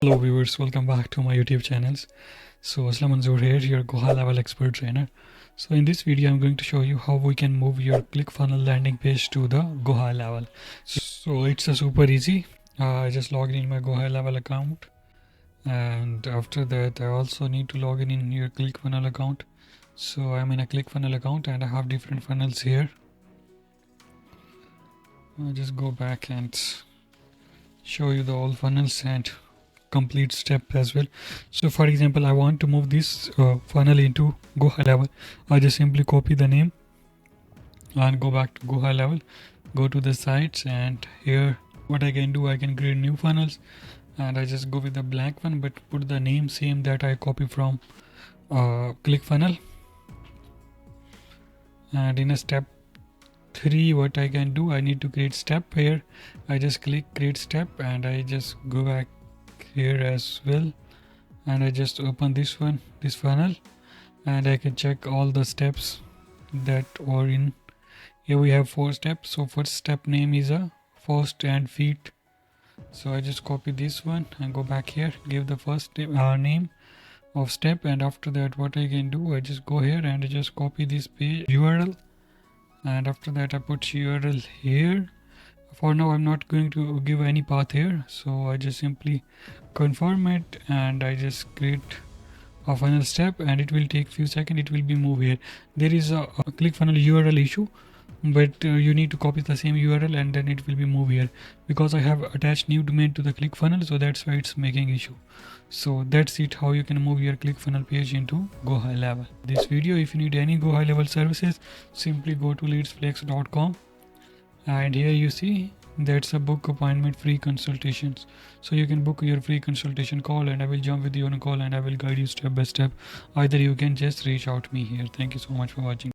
Hello viewers, welcome back to my YouTube channels. So Aslam Manzoor here, your GoHighLevel expert trainer. So in this video I'm going to show you how we can move your ClickFunnels landing page to the GoHighLevel. So it's super easy. I just logged in my GoHighLevel account, and after that I also need to log in your ClickFunnels account. So I'm in a ClickFunnels account and I have different funnels here. I'll just go back and show you the all funnels and complete step as well. So for example, I want to move this funnel into GoHighLevel. I just simply copy the name and go back to GoHighLevel, go to the sites, and here what I can do, I can create new funnels, and I just go with the blank one but put the name same that I copy from ClickFunnels. And in a step 3 what I can do, I need to create step. Here I just click create step and I just go back here as well, and I just open this funnel, and I can check all the steps that are in here. We have 4 steps. So first step name is a first and feet, so I just copy this one and go back here, give the first name of step, and after that what I can do, I just go here and I just copy this page URL, and after that I put URL here. For now I'm not going to give any path here, so I just simply confirm it and I just create a final step, and it will take few seconds, it will be moved here. There is a ClickFunnels URL issue, but you need to copy the same URL and then it will be moved here, because I have attached new domain to the ClickFunnels, so that's why it's making issue. So that's it, how you can move your ClickFunnels page into GoHighLevel. This video, if you need any GoHighLevel services, simply go to leadsflex.com, and here you see that's a book appointment free consultations, so you can book your free consultation call and I will jump with you on a call and I will guide you step by step. Either you can just reach out to me here. Thank you so much for watching.